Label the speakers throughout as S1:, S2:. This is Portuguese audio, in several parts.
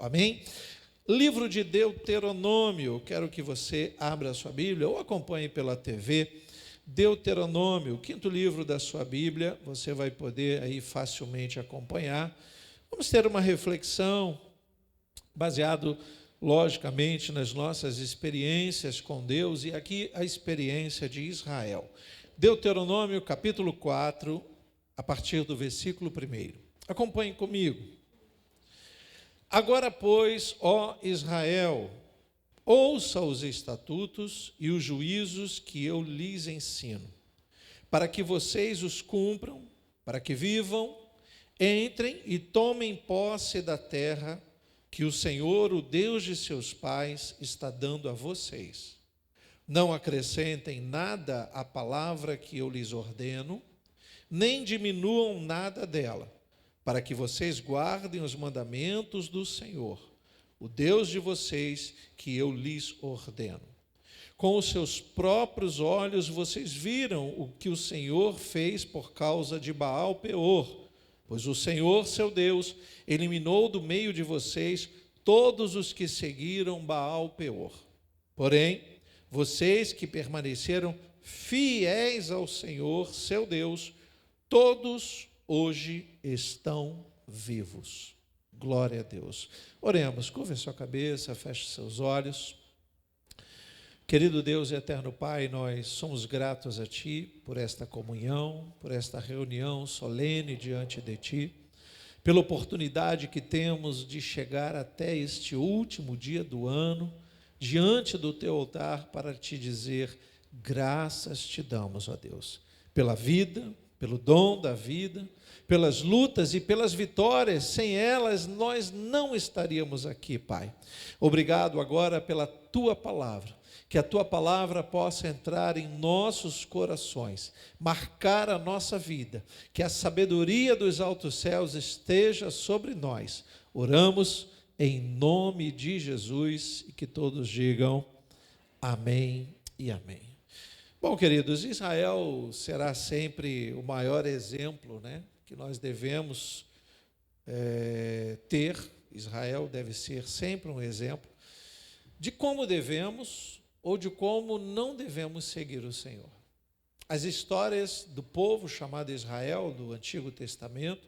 S1: Amém? Livro de Deuteronômio, quero que você abra a sua Bíblia ou acompanhe pela TV. Deuteronômio, o quinto livro da sua Bíblia, você vai poder aí facilmente acompanhar. Vamos ter uma reflexão baseado, logicamente, nas nossas experiências com Deus e aqui a experiência de Israel. Deuteronômio, capítulo 4, a partir do versículo 1. Acompanhe comigo. Agora, pois, ó Israel, ouça os estatutos e os juízos que eu lhes ensino, para que vocês os cumpram, para que vivam, entrem e tomem posse da terra que o Senhor, o Deus de seus pais, está dando a vocês. Não acrescentem nada à palavra que eu lhes ordeno, nem diminuam nada dela, para que vocês guardem os mandamentos do Senhor, o Deus de vocês, que eu lhes ordeno. Com os seus próprios olhos vocês viram o que o Senhor fez por causa de Baal-Peor, pois o Senhor, seu Deus, eliminou do meio de vocês todos os que seguiram Baal-Peor. Porém, vocês que permaneceram fiéis ao Senhor, seu Deus, todos hoje estão vivos. Glória a Deus. Oremos, curva sua cabeça, feche seus olhos. Querido Deus e eterno Pai, nós somos gratos a Ti por esta comunhão, por esta reunião solene diante de Ti, pela oportunidade que temos de chegar até este último dia do ano, diante do Teu altar, para Te dizer, graças Te damos, ó Deus, pela vida, pelo dom da vida, pelas lutas e pelas vitórias. Sem elas nós não estaríamos aqui, Pai. Obrigado agora pela Tua palavra, que a Tua palavra possa entrar em nossos corações, marcar a nossa vida, que a sabedoria dos altos céus esteja sobre nós. Oramos em nome de Jesus e que todos digam amém e amém. Bom, queridos, Israel será sempre o maior exemplo, que nós devemos ter. Israel deve ser sempre um exemplo de como devemos ou de como não devemos seguir o Senhor. As histórias do povo chamado Israel, do Antigo Testamento,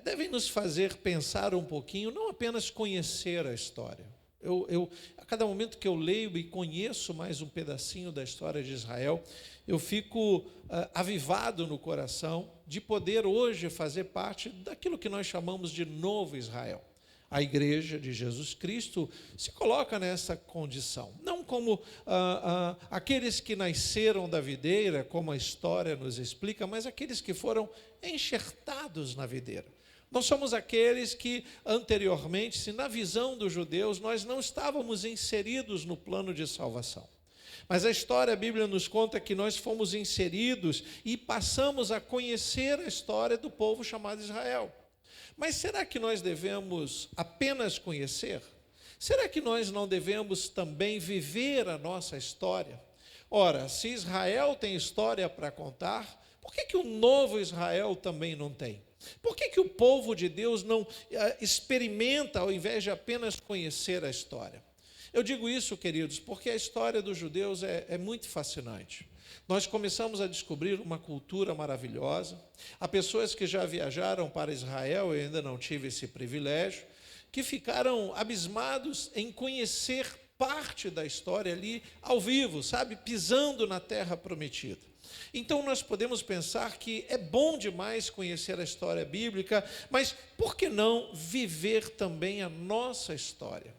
S1: devem nos fazer pensar um pouquinho, não apenas conhecer a história. A cada momento que eu leio e conheço mais um pedacinho da história de Israel, eu fico avivado no coração de poder hoje fazer parte daquilo que nós chamamos de novo Israel. A igreja de Jesus Cristo se coloca nessa condição, não como aqueles que nasceram da videira, como a história nos explica, mas aqueles que foram enxertados na videira. Nós somos aqueles que, anteriormente, se na visão dos judeus, nós não estávamos inseridos no plano de salvação. Mas a Bíblia nos conta que nós fomos inseridos e passamos a conhecer a história do povo chamado Israel. Mas será que nós devemos apenas conhecer? Será que nós não devemos também viver a nossa história? Ora, se Israel tem história para contar, por que o novo Israel também não tem? Por que o povo de Deus não experimenta ao invés de apenas conhecer a história? Eu digo isso, queridos, porque a história dos judeus é muito fascinante. Nós começamos a descobrir uma cultura maravilhosa. Há pessoas que já viajaram para Israel, eu ainda não tive esse privilégio, que ficaram abismados em conhecer parte da história ali ao vivo, pisando na terra prometida. Então nós podemos pensar que é bom demais conhecer a história bíblica, mas por que não viver também a nossa história?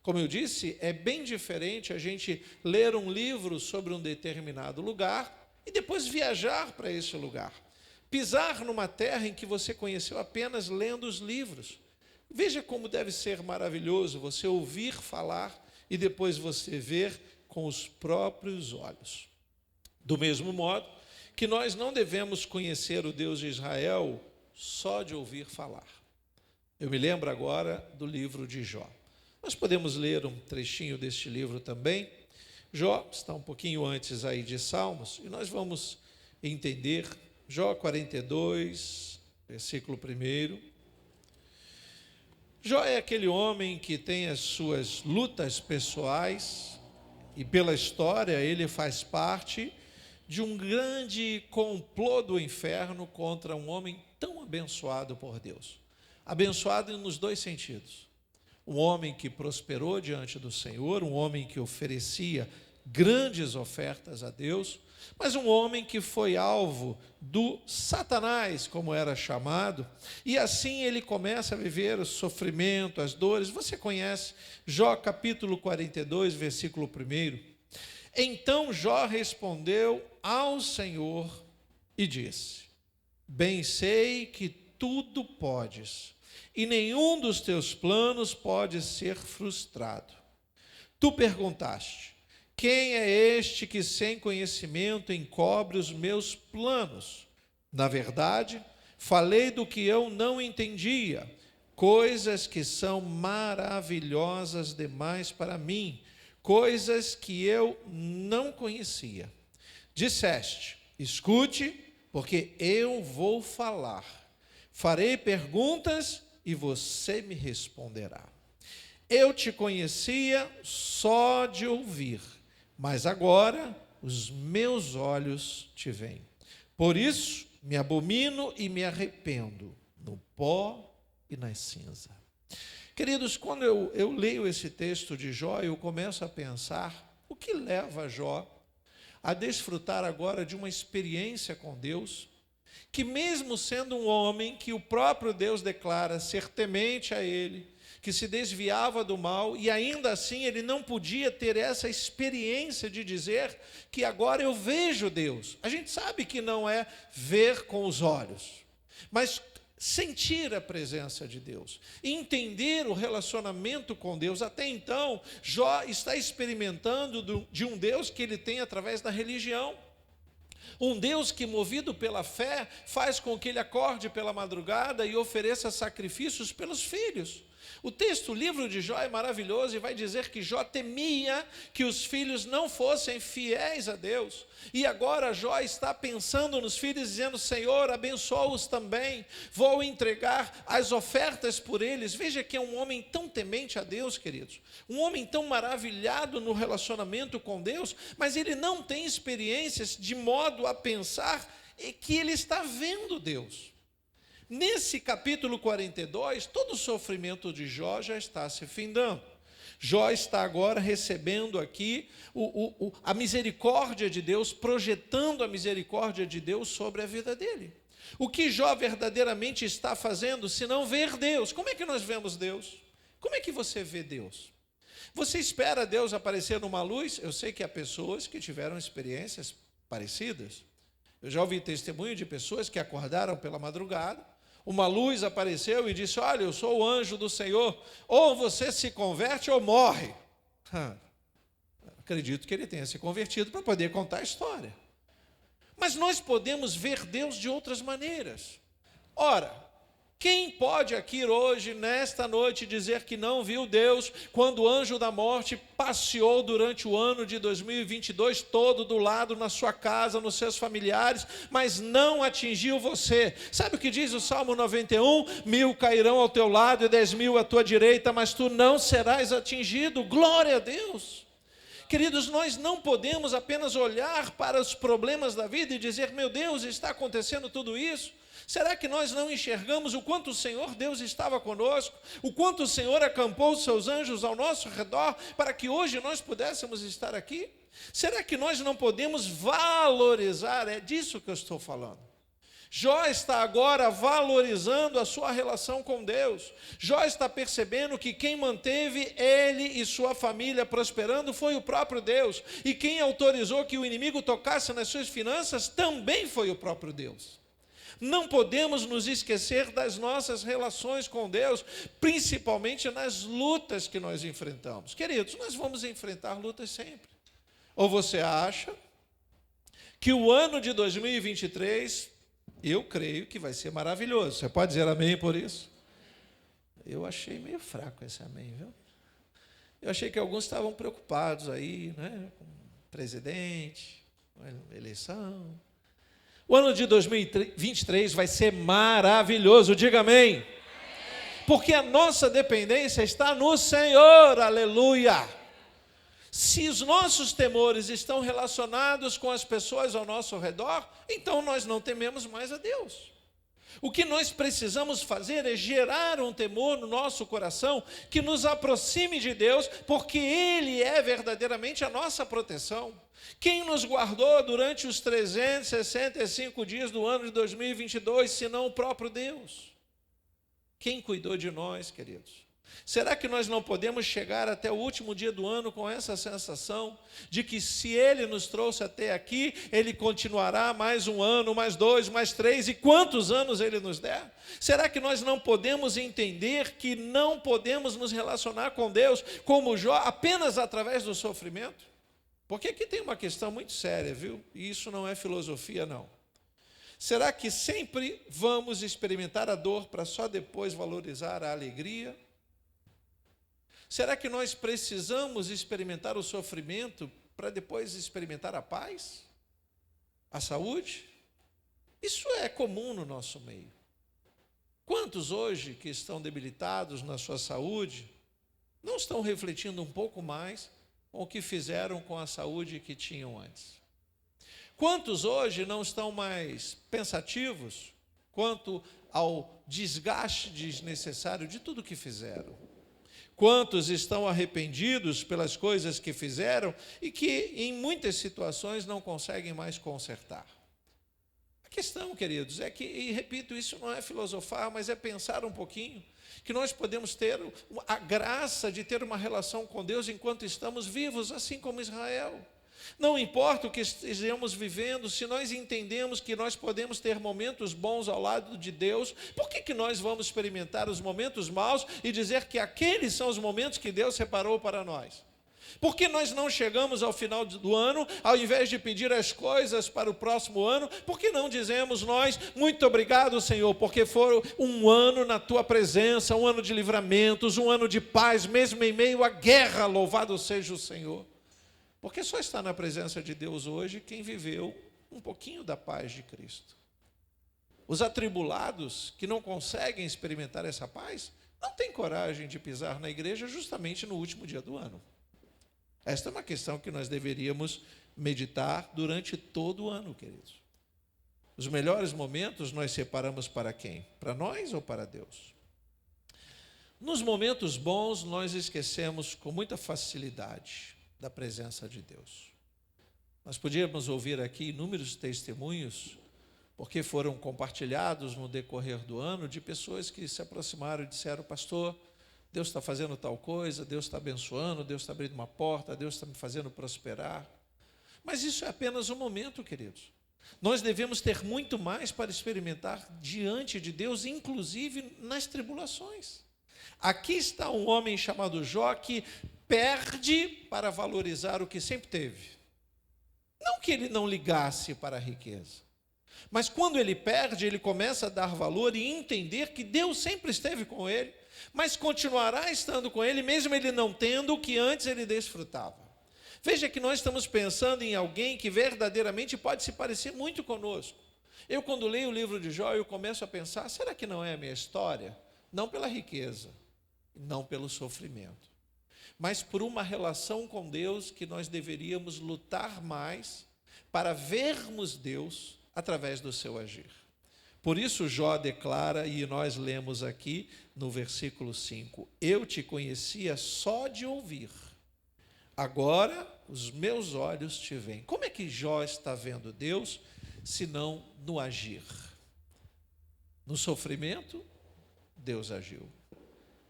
S1: Como eu disse, é bem diferente a gente ler um livro sobre um determinado lugar e depois viajar para esse lugar. Pisar numa terra em que você conheceu apenas lendo os livros. Veja como deve ser maravilhoso você ouvir falar e depois você ver com os próprios olhos. Do mesmo modo que nós não devemos conhecer o Deus de Israel só de ouvir falar. Eu me lembro agora do livro de Jó. Nós podemos ler um trechinho deste livro também. Jó está um pouquinho antes aí de Salmos, e nós vamos entender Jó 42, versículo 1. Jó é aquele homem que tem as suas lutas pessoais e pela história ele faz parte de um grande complô do inferno contra um homem tão abençoado por Deus. Abençoado nos dois sentidos. Um homem que prosperou diante do Senhor, um homem que oferecia grandes ofertas a Deus, mas um homem que foi alvo do Satanás, como era chamado, e assim ele começa a viver o sofrimento, as dores. Você conhece Jó capítulo 42, versículo 1. Então Jó respondeu ao Senhor e disse: bem sei que tudo podes, e nenhum dos teus planos pode ser frustrado. Tu perguntaste: quem é este que sem conhecimento encobre os meus planos? Na verdade, falei do que eu não entendia, coisas que são maravilhosas demais para mim, coisas que eu não conhecia. Disseste: escute, porque eu vou falar. Farei perguntas e você me responderá. Eu te conhecia só de ouvir, mas agora os meus olhos te veem. Por isso me abomino e me arrependo no pó e na cinza. Queridos, quando eu leio esse texto de Jó, eu começo a pensar o que leva Jó a desfrutar agora de uma experiência com Deus, que mesmo sendo um homem que o próprio Deus declara ser temente a ele, que se desviava do mal, e ainda assim ele não podia ter essa experiência de dizer que agora eu vejo Deus. A gente sabe que não é ver com os olhos, mas sentir a presença de Deus, entender o relacionamento com Deus. Até então, Jó está experimentando de um Deus que ele tem através da religião. Um Deus que, movido pela fé, faz com que ele acorde pela madrugada e ofereça sacrifícios pelos filhos. O texto, o livro de Jó é maravilhoso e vai dizer que Jó temia que os filhos não fossem fiéis a Deus. E agora Jó está pensando nos filhos, dizendo: Senhor, abençoa-os também, vou entregar as ofertas por eles. Veja que é um homem tão temente a Deus, queridos. Um homem tão maravilhado no relacionamento com Deus, mas ele não tem experiências de modo a pensar que ele está vendo Deus. Nesse capítulo 42, todo o sofrimento de Jó já está se findando. Jó está agora recebendo aqui a misericórdia de Deus, projetando a misericórdia de Deus sobre a vida dele. O que Jó verdadeiramente está fazendo, se não ver Deus? Como é que nós vemos Deus? Como é que você vê Deus? Você espera Deus aparecer numa luz? Eu sei que há pessoas que tiveram experiências parecidas. Eu já ouvi testemunho de pessoas que acordaram pela madrugada, uma luz apareceu e disse: olha, eu sou o anjo do Senhor, ou você se converte ou morre. Acredito que ele tenha se convertido para poder contar a história. Mas nós podemos ver Deus de outras maneiras. Ora, quem pode aqui hoje, nesta noite, dizer que não viu Deus quando o anjo da morte passeou durante o ano de 2022 todo do lado na sua casa, nos seus familiares, mas não atingiu você? Sabe o que diz o Salmo 91? 1000 cairão ao teu lado e 10.000 à tua direita, mas tu não serás atingido. Glória a Deus! Queridos, nós não podemos apenas olhar para os problemas da vida e dizer: meu Deus, está acontecendo tudo isso. Será que nós não enxergamos o quanto o Senhor Deus estava conosco, o quanto o Senhor acampou os seus anjos ao nosso redor para que hoje nós pudéssemos estar aqui? Será que nós não podemos valorizar? É disso que eu estou falando. Jó está agora valorizando a sua relação com Deus. Jó está percebendo que quem manteve ele e sua família prosperando foi o próprio Deus. E quem autorizou que o inimigo tocasse nas suas finanças também foi o próprio Deus. Não podemos nos esquecer das nossas relações com Deus, principalmente nas lutas que nós enfrentamos. Queridos, nós vamos enfrentar lutas sempre. Ou você acha que o ano de 2023, eu creio que vai ser maravilhoso. Você pode dizer amém por isso? Eu achei meio fraco esse amém, viu? Eu achei que alguns estavam preocupados aí, né, com o presidente, com a eleição. O ano de 2023 vai ser maravilhoso, diga amém. porque a nossa dependência está no Senhor, aleluia. Se os nossos temores estão relacionados com as pessoas ao nosso redor, então nós não tememos mais a Deus. O que nós precisamos fazer é gerar um temor no nosso coração que nos aproxime de Deus, porque Ele é verdadeiramente a nossa proteção. Quem nos guardou durante os 365 dias do ano de 2022, senão o próprio Deus? Quem cuidou de nós, queridos? Será que nós não podemos chegar até o último dia do ano com essa sensação de que se Ele nos trouxe até aqui, Ele continuará mais um ano, mais 2, mais 3 e quantos anos Ele nos der? Será que nós não podemos entender que não podemos nos relacionar com Deus como Jó apenas através do sofrimento? Porque aqui tem uma questão muito séria, viu? E isso não é filosofia, não. Será que sempre vamos experimentar a dor para só depois valorizar a alegria? Será que nós precisamos experimentar o sofrimento para depois experimentar a paz? A saúde? Isso é comum no nosso meio. Quantos hoje que estão debilitados na sua saúde não estão refletindo um pouco mais com o que fizeram com a saúde que tinham antes? Quantos hoje não estão mais pensativos quanto ao desgaste desnecessário de tudo que fizeram? Quantos estão arrependidos pelas coisas que fizeram e que, em muitas situações, não conseguem mais consertar? A questão, queridos, é que, e repito, isso não é filosofar, mas é pensar um pouquinho, que nós podemos ter a graça de ter uma relação com Deus enquanto estamos vivos, assim como Israel. Não importa o que estejamos vivendo, se nós entendemos que nós podemos ter momentos bons ao lado de Deus, por que nós vamos experimentar os momentos maus e dizer que aqueles são os momentos que Deus separou para nós? Por que nós não chegamos ao final do ano, ao invés de pedir as coisas para o próximo ano, por que não dizemos nós, muito obrigado, Senhor, porque foi um ano na Tua presença, um ano de livramentos, um ano de paz, mesmo em meio à guerra, louvado seja o Senhor. Porque só está na presença de Deus hoje quem viveu um pouquinho da paz de Cristo. Os atribulados que não conseguem experimentar essa paz, não têm coragem de pisar na igreja justamente no último dia do ano. Esta é uma questão que nós deveríamos meditar durante todo o ano, queridos. Os melhores momentos nós separamos para quem? Para nós ou para Deus? Nos momentos bons nós esquecemos com muita facilidade da presença de Deus. Nós podíamos ouvir aqui inúmeros testemunhos, porque foram compartilhados no decorrer do ano, de pessoas que se aproximaram e disseram: pastor, Deus está fazendo tal coisa, Deus está abençoando, Deus está abrindo uma porta, Deus está me fazendo prosperar. Mas isso é apenas um momento, queridos. Nós devemos ter muito mais para experimentar diante de Deus, inclusive nas tribulações. Aqui está um homem chamado Jó que perde para valorizar o que sempre teve. Não que ele não ligasse para a riqueza, mas quando ele perde, ele começa a dar valor e entender que Deus sempre esteve com ele, mas continuará estando com ele, mesmo ele não tendo o que antes ele desfrutava. Veja que nós estamos pensando em alguém que verdadeiramente pode se parecer muito conosco. Eu, quando leio o livro de Jó, eu começo a pensar: será que não é a minha história? Não pela riqueza, não pelo sofrimento, mas por uma relação com Deus que nós deveríamos lutar mais para vermos Deus através do seu agir. Por isso Jó declara, e nós lemos aqui no versículo 5, eu te conhecia só de ouvir, agora os meus olhos te veem. Como é que Jó está vendo Deus, senão no agir? No sofrimento, Deus agiu.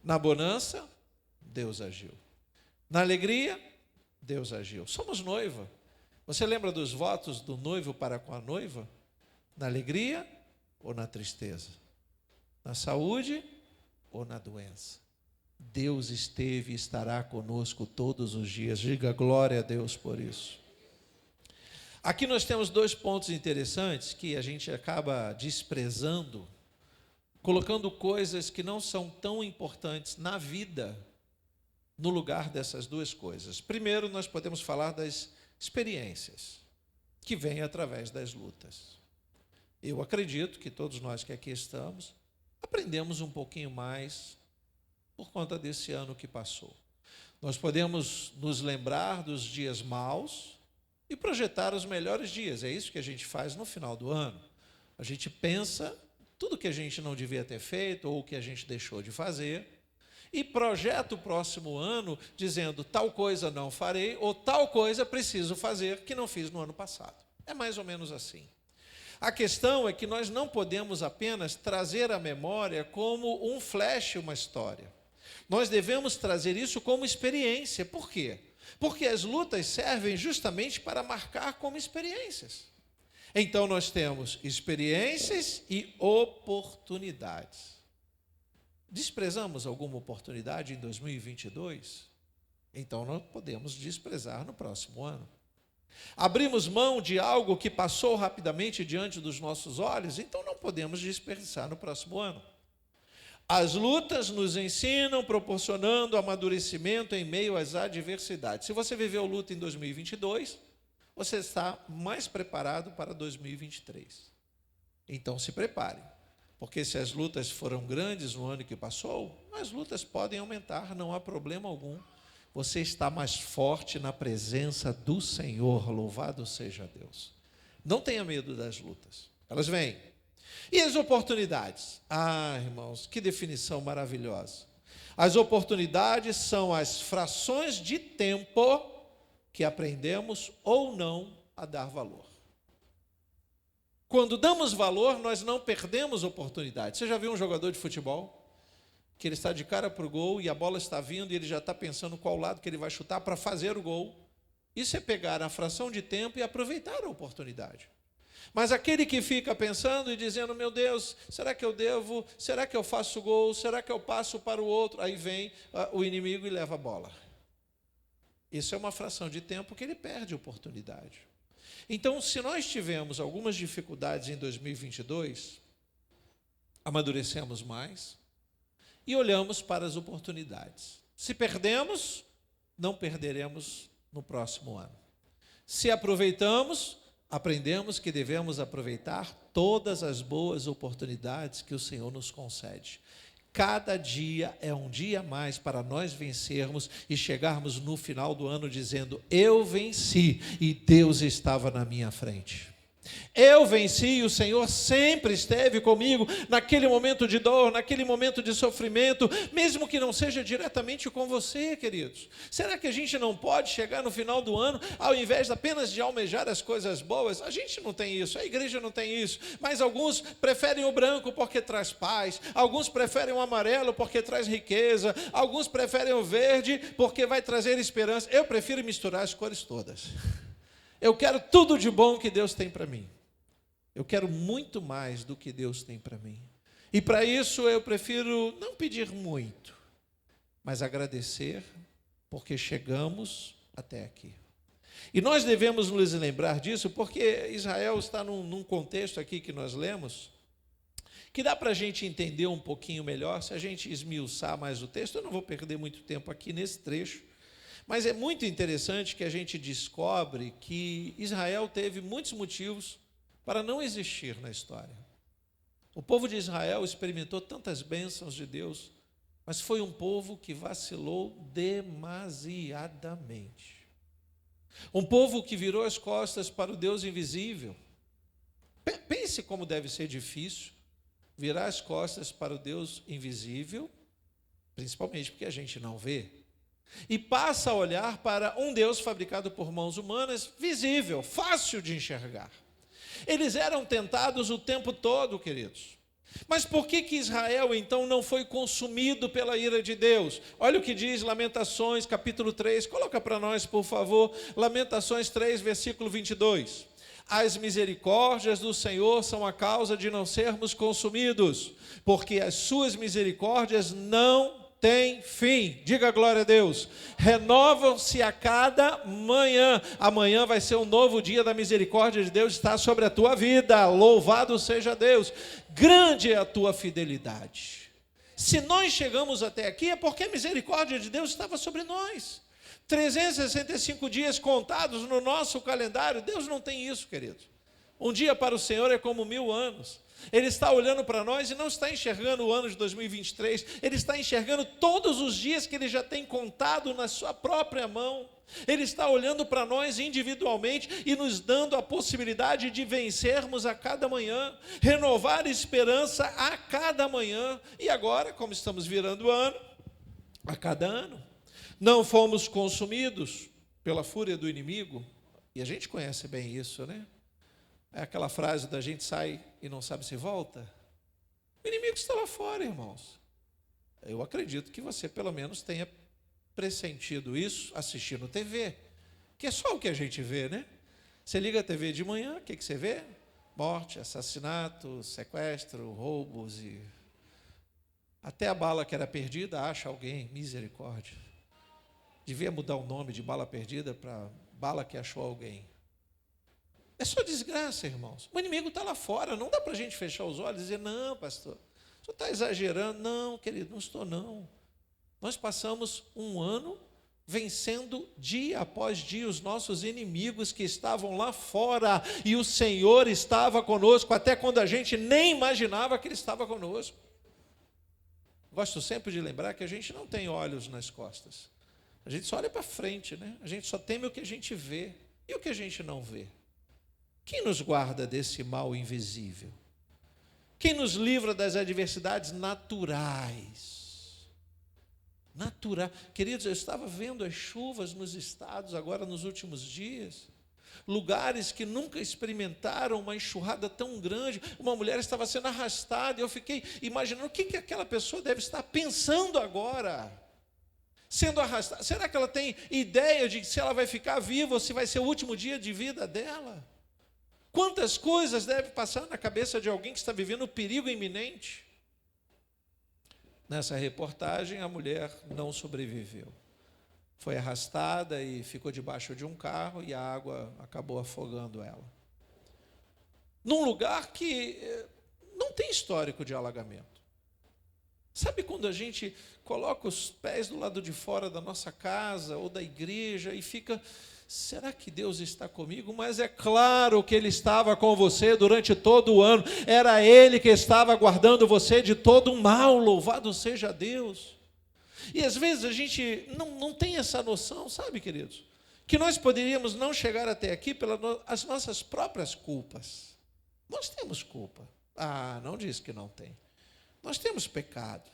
S1: Na bonança, Deus agiu. Na alegria, Deus agiu. Somos noiva. Você lembra dos votos do noivo para com a noiva? Na alegria ou na tristeza? Na saúde ou na doença? Deus esteve e estará conosco todos os dias. Diga glória a Deus por isso. Aqui nós temos dois pontos interessantes que a gente acaba desprezando, colocando coisas que não são tão importantes na vida no lugar dessas duas coisas. Primeiro, nós podemos falar das experiências que vêm através das lutas. Eu acredito que todos nós que aqui estamos aprendemos um pouquinho mais por conta desse ano que passou. Nós podemos nos lembrar dos dias maus e projetar os melhores dias. É isso que a gente faz no final do ano. A gente pensa tudo que a gente não devia ter feito ou que a gente deixou de fazer e projeta o próximo ano dizendo tal coisa não farei ou tal coisa preciso fazer que não fiz no ano passado. É mais ou menos assim. A questão é que nós não podemos apenas trazer à memória como um flash uma história. Nós devemos trazer isso como experiência. Por quê? Porque as lutas servem justamente para marcar como experiências. Então nós temos experiências e oportunidades. Desprezamos alguma oportunidade em 2022? Então não podemos desprezar no próximo ano. Abrimos mão de algo que passou rapidamente diante dos nossos olhos? Então não podemos desperdiçar no próximo ano. As lutas nos ensinam, proporcionando amadurecimento em meio às adversidades. Se você viveu luta em 2022, você está mais preparado para 2023. Então se prepare, porque se as lutas foram grandes no ano que passou, as lutas podem aumentar, não há problema algum. Você está mais forte na presença do Senhor, louvado seja Deus. Não tenha medo das lutas, elas vêm. E as oportunidades? Ah, irmãos, que definição maravilhosa. As oportunidades são as frações de tempo que aprendemos ou não a dar valor. Quando damos valor, nós não perdemos oportunidades. Você já viu um jogador de futebol? Que ele está de cara para o gol e a bola está vindo e ele já está pensando qual lado que ele vai chutar para fazer o gol. Isso é pegar a fração de tempo e aproveitar a oportunidade. Mas aquele que fica pensando e dizendo, meu Deus, será que eu devo? Será que eu faço gol? Será que eu passo para o outro? Aí vem o inimigo e leva a bola. Isso é uma fração de tempo que ele perde a oportunidade. Então, se nós tivemos algumas dificuldades em 2022, amadurecemos mais e olhamos para as oportunidades. Se perdemos, não perderemos no próximo ano. Se aproveitamos, aprendemos que devemos aproveitar todas as boas oportunidades que o Senhor nos concede. Cada dia é um dia a mais para nós vencermos e chegarmos no final do ano dizendo, eu venci e Deus estava na minha frente. Eu venci e o Senhor sempre esteve comigo naquele momento de dor, naquele momento de sofrimento, mesmo que não seja diretamente com você, queridos. Será que a gente não pode chegar no final do ano, ao invés apenas de almejar as coisas boas? A gente não tem isso, a igreja não tem isso, mas alguns preferem o branco porque traz paz, alguns preferem o amarelo porque traz riqueza, alguns preferem o verde porque vai trazer esperança. Eu prefiro misturar as cores todas. Eu quero tudo de bom que Deus tem para mim. Eu quero muito mais do que Deus tem para mim. E para isso eu prefiro não pedir muito, mas agradecer, porque chegamos até aqui. E nós devemos nos lembrar disso, porque Israel está num contexto aqui que nós lemos, que dá para a gente entender um pouquinho melhor, se a gente esmiuçar mais o texto. Eu não vou perder muito tempo aqui nesse trecho, mas é muito interessante que a gente descobre que Israel teve muitos motivos para não existir na história. O povo de Israel experimentou tantas bênçãos de Deus, mas foi um povo que vacilou demasiadamente. Um povo que virou as costas para o Deus invisível. Pense como deve ser difícil virar as costas para o Deus invisível, principalmente porque a gente não vê. E passa a olhar para um Deus fabricado por mãos humanas, visível, fácil de enxergar. Eles eram tentados o tempo todo, queridos. Mas por que Israel, então, não foi consumido pela ira de Deus? Olha o que diz Lamentações, capítulo 3. Coloca para nós, por favor, Lamentações 3, versículo 22. As misericórdias do Senhor são a causa de não sermos consumidos, porque as suas misericórdias não tem fim. Diga glória a Deus. Renovam-se a cada manhã. Amanhã vai ser um novo dia da misericórdia de Deus está sobre a tua vida. Louvado seja Deus. Grande é a tua fidelidade. Se nós chegamos até aqui é porque a misericórdia de Deus estava sobre nós. 365 dias contados no nosso calendário. Deus não tem isso, querido. Um dia para o Senhor é como 1000 anos. Ele está olhando para nós e não está enxergando o ano de 2023, ele está enxergando todos os dias que ele já tem contado na sua própria mão. Ele está olhando para nós individualmente e nos dando a possibilidade de vencermos a cada manhã, renovar a esperança a cada manhã. E agora, como estamos virando o ano, a cada ano, não fomos consumidos pela fúria do inimigo, e a gente conhece bem isso, né? É aquela frase da gente sai e não sabe se volta. O inimigo está lá fora, irmãos. Eu acredito que você pelo menos tenha pressentido isso assistindo TV, que é só o que a gente vê, né? Você liga a TV de manhã, o que você vê? Morte, assassinato, sequestro, roubos e... até a bala que era perdida, acha alguém, misericórdia. Devia mudar o nome de bala perdida para bala que achou alguém. É só desgraça, irmãos. O inimigo está lá fora, não dá para a gente fechar os olhos e dizer, não, pastor, o senhor está exagerando. Não, querido, não estou não. Nós passamos um ano vencendo dia após dia os nossos inimigos que estavam lá fora, e o Senhor estava conosco, até quando a gente nem imaginava que Ele estava conosco. Gosto sempre de lembrar que a gente não tem olhos nas costas. A gente só olha para frente, né? A gente só teme o que a gente vê. E o que a gente não vê? Quem nos guarda desse mal invisível? Quem nos livra das adversidades naturais? Queridos, eu estava vendo as chuvas nos estados agora nos últimos dias. Lugares que nunca experimentaram uma enxurrada tão grande. Uma mulher estava sendo arrastada e eu fiquei imaginando o que aquela pessoa deve estar pensando agora. Sendo arrastada. Será que ela tem ideia de se ela vai ficar viva ou se vai ser o último dia de vida dela? Quantas coisas devem passar na cabeça de alguém que está vivendo um perigo iminente? Nessa reportagem, a mulher não sobreviveu. Foi arrastada e ficou debaixo de um carro e a água acabou afogando ela. Num lugar que não tem histórico de alagamento. Sabe quando a gente coloca os pés do lado de fora da nossa casa ou da igreja e fica... será que Deus está comigo? Mas é claro que Ele estava com você durante todo o ano. Era Ele que estava guardando você de todo o mal. Louvado seja Deus. E às vezes a gente não tem essa noção, sabe, queridos? Que nós poderíamos não chegar até aqui pelas nossas próprias culpas. Nós temos culpa. Ah, não diz que não tem. Nós temos pecado.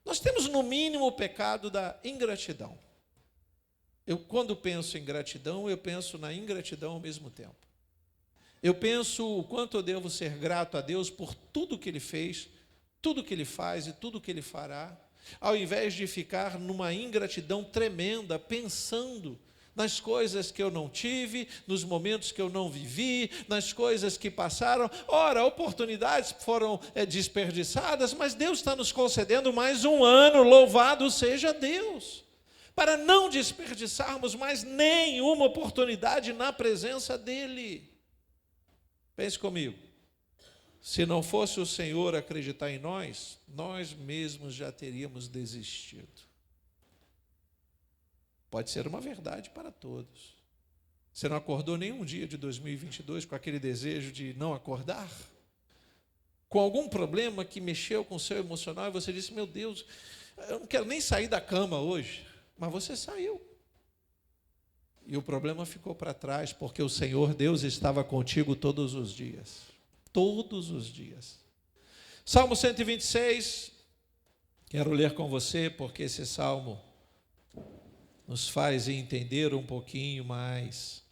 S1: Nós temos no mínimo o pecado da ingratidão. Quando penso em gratidão, eu penso na ingratidão ao mesmo tempo. Eu penso o quanto eu devo ser grato a Deus por tudo que Ele fez, tudo que Ele faz e tudo que Ele fará, ao invés de ficar numa ingratidão tremenda, pensando nas coisas que eu não tive, nos momentos que eu não vivi, nas coisas que passaram. Ora, oportunidades foram desperdiçadas, mas Deus está nos concedendo mais um ano, louvado seja Deus, para não desperdiçarmos mais nenhuma oportunidade na presença dEle. Pense comigo, se não fosse o Senhor acreditar em nós, nós mesmos já teríamos desistido. Pode ser uma verdade para todos. Você não acordou nenhum dia de 2022 com aquele desejo de não acordar? Com algum problema que mexeu com o seu emocional e você disse, meu Deus, eu não quero nem sair da cama hoje. Mas você saiu. E o problema ficou para trás, porque o Senhor Deus estava contigo todos os dias. Todos os dias. Salmo 126, quero ler com você, porque esse salmo nos faz entender um pouquinho mais.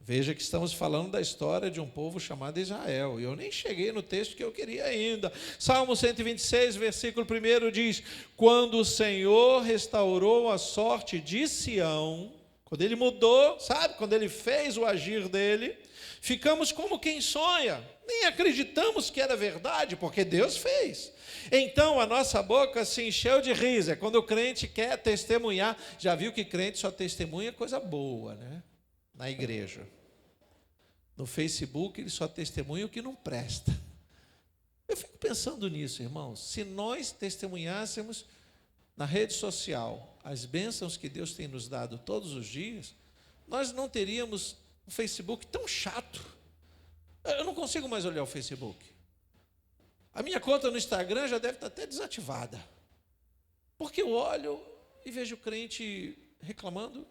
S1: Veja que estamos falando da história de um povo chamado Israel. E eu nem cheguei no texto que eu queria ainda. Salmo 126, versículo 1 diz: quando o Senhor restaurou a sorte de Sião, quando Ele mudou, sabe? Quando Ele fez o agir dEle, ficamos como quem sonha. Nem acreditamos que era verdade, porque Deus fez. Então a nossa boca se encheu de riso. É quando o crente quer testemunhar. Já viu que crente só testemunha coisa boa, né? Na igreja. No Facebook ele só testemunha o que não presta. Eu fico pensando nisso, irmãos. Se nós testemunhássemos na rede social as bênçãos que Deus tem nos dado todos os dias, nós não teríamos um Facebook tão chato. Eu não consigo mais olhar o Facebook. A minha conta no Instagram já deve estar até desativada. Porque eu olho e vejo crente reclamando,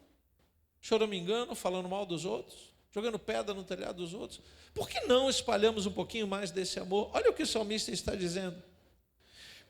S1: choramingando, falando mal dos outros, jogando pedra no telhado dos outros. Por que não espalhamos um pouquinho mais desse amor? Olha o que o salmista está dizendo.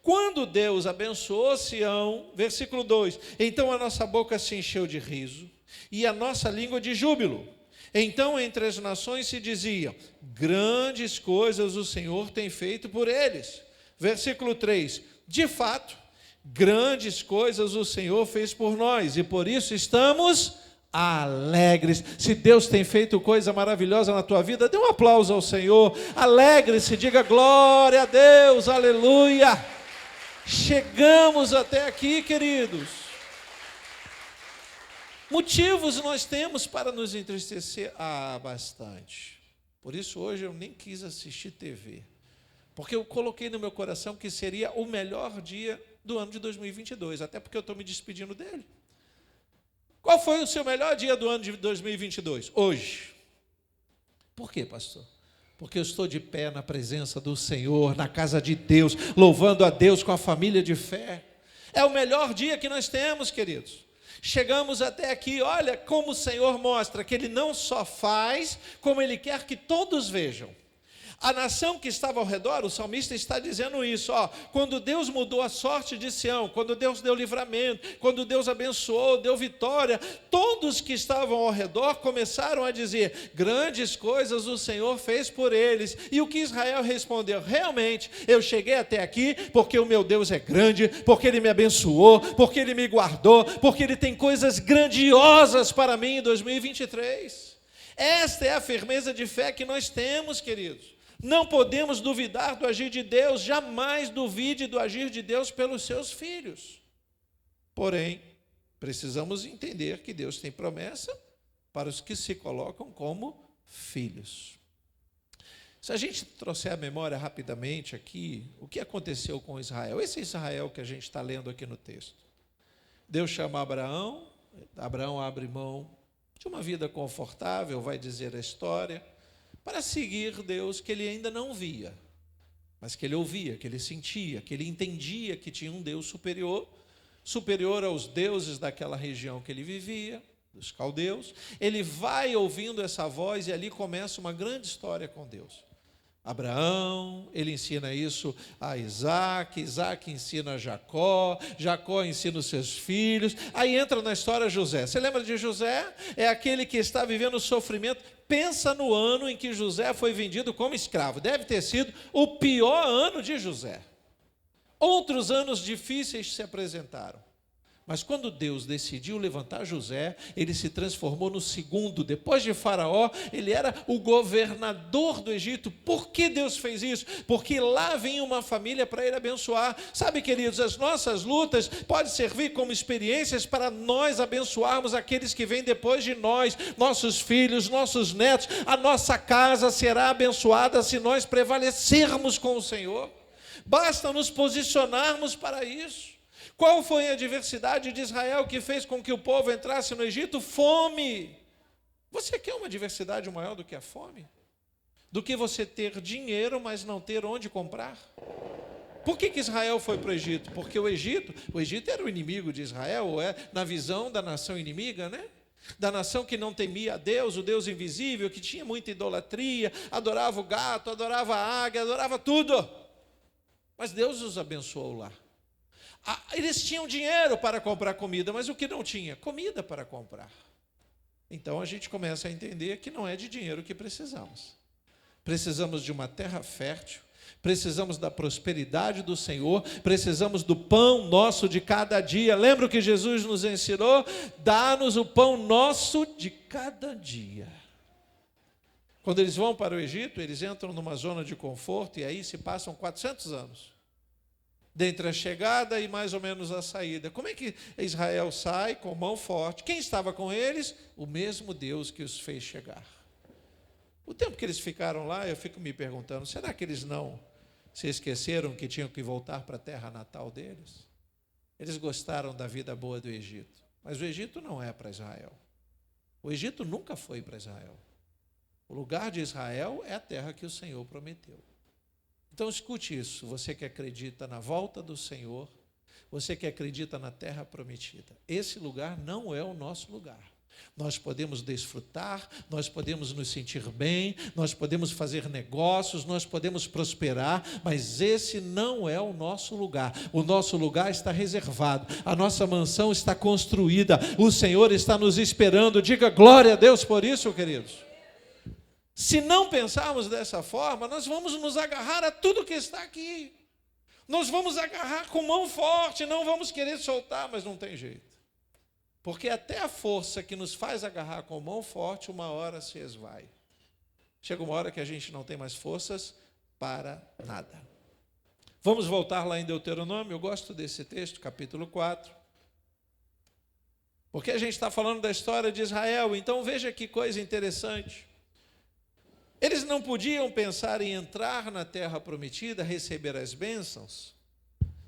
S1: Quando Deus abençoou Sião, versículo 2, então a nossa boca se encheu de riso e a nossa língua de júbilo. Então entre as nações se dizia, grandes coisas o Senhor tem feito por eles. Versículo 3, de fato, grandes coisas o Senhor fez por nós e por isso estamos alegres. Se Deus tem feito coisa maravilhosa na tua vida, dê um aplauso ao Senhor, alegre-se, diga glória a Deus, aleluia. Chegamos até aqui, queridos. Motivos nós temos para nos entristecer? Bastante. Por isso hoje eu nem quis assistir TV, porque eu coloquei no meu coração que seria o melhor dia do ano de 2022, até porque eu estou me despedindo dele. Qual foi o seu melhor dia do ano de 2022? Hoje. Por quê, pastor? Porque eu estou de pé na presença do Senhor, na casa de Deus, louvando a Deus com a família de fé. É o melhor dia que nós temos, queridos. Chegamos até aqui, olha como o Senhor mostra que Ele não só faz, como Ele quer que todos vejam. A nação que estava ao redor, o salmista está dizendo isso, quando Deus mudou a sorte de Sião, quando Deus deu livramento, quando Deus abençoou, deu vitória, todos que estavam ao redor começaram a dizer, grandes coisas o Senhor fez por eles. E o que Israel respondeu? Realmente, eu cheguei até aqui porque o meu Deus é grande, porque Ele me abençoou, porque Ele me guardou, porque Ele tem coisas grandiosas para mim em 2023. Esta é a firmeza de fé que nós temos, queridos. Não podemos duvidar do agir de Deus, jamais duvide do agir de Deus pelos seus filhos. Porém, precisamos entender que Deus tem promessa para os que se colocam como filhos. Se a gente trouxer a memória rapidamente aqui, o que aconteceu com Israel? Esse Israel que a gente está lendo aqui no texto. Deus chama Abraão, Abraão abre mão de uma vida confortável, vai dizer a história, para seguir Deus que ele ainda não via, mas que ele ouvia, que ele sentia, que ele entendia que tinha um Deus superior, superior aos deuses daquela região que ele vivia, dos caldeus. Ele vai ouvindo essa voz e ali começa uma grande história com Deus. Abraão, ele ensina isso a Isaac, Isaac ensina a Jacó, Jacó ensina os seus filhos, aí entra na história José. Você lembra de José? É aquele que está vivendo o sofrimento. Pensa no ano em que José foi vendido como escravo. Deve ter sido o pior ano de José. Outros anos difíceis se apresentaram. Mas quando Deus decidiu levantar José, ele se transformou no segundo. Depois de Faraó, ele era o governador do Egito. Por que Deus fez isso? Porque lá vinha uma família para ele abençoar. Sabe, queridos, as nossas lutas podem servir como experiências para nós abençoarmos aqueles que vêm depois de nós, nossos filhos, nossos netos. A nossa casa será abençoada se nós prevalecermos com o Senhor. Basta nos posicionarmos para isso. Qual foi a adversidade de Israel que fez com que o povo entrasse no Egito? Fome. Você quer uma adversidade maior do que a fome? Do que você ter dinheiro, mas não ter onde comprar? Por que Israel foi para o Egito? Porque o Egito era o inimigo de Israel, na visão da nação inimiga, né? Da nação que não temia a Deus, o Deus invisível, que tinha muita idolatria, adorava o gato, adorava a águia, adorava tudo. Mas Deus os abençoou lá. Eles tinham dinheiro para comprar comida, mas o que não tinha? Comida para comprar. Então a gente começa a entender que não é de dinheiro que precisamos. Precisamos de uma terra fértil, precisamos da prosperidade do Senhor, precisamos do pão nosso de cada dia. Lembra o que Jesus nos ensinou? Dá-nos o pão nosso de cada dia. Quando eles vão para o Egito, eles entram numa zona de conforto e aí se passam 400 anos. Dentre a chegada e mais ou menos a saída. Como é que Israel sai? Com mão forte. Quem estava com eles? O mesmo Deus que os fez chegar. O tempo que eles ficaram lá, eu fico me perguntando, será que eles não se esqueceram que tinham que voltar para a terra natal deles? Eles gostaram da vida boa do Egito. Mas o Egito não é para Israel. O Egito nunca foi para Israel. O lugar de Israel é a terra que o Senhor prometeu. Então escute isso, você que acredita na volta do Senhor, você que acredita na terra prometida, esse lugar não é o nosso lugar. Nós podemos desfrutar, nós podemos nos sentir bem, nós podemos fazer negócios, nós podemos prosperar, mas esse não é o nosso lugar. O nosso lugar está reservado, a nossa mansão está construída, o Senhor está nos esperando. Diga glória a Deus por isso, queridos. Se não pensarmos dessa forma, nós vamos nos agarrar a tudo que está aqui. Nós vamos agarrar com mão forte, não vamos querer soltar, mas não tem jeito. Porque até a força que nos faz agarrar com mão forte, uma hora se esvai. Chega uma hora que a gente não tem mais forças para nada. Vamos voltar lá em Deuteronômio, eu gosto desse texto, capítulo 4. Porque a gente está falando da história de Israel, então veja que coisa interessante. Eles não podiam pensar em entrar na terra prometida, receber as bênçãos,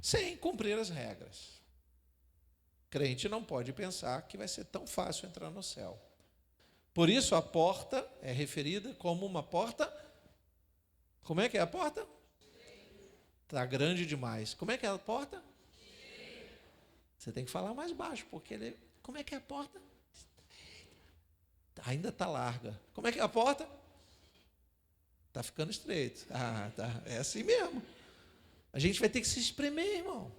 S1: sem cumprir as regras. Crente não pode pensar que vai ser tão fácil entrar no céu. Por isso a porta é referida como uma porta. Como é que é a porta? Está grande demais. Como é que é a porta? Você tem que falar mais baixo, porque como é que é a porta? Ainda está larga. Como é que é a porta? Está ficando estreito. Tá. É assim mesmo. A gente vai ter que se espremer, irmão.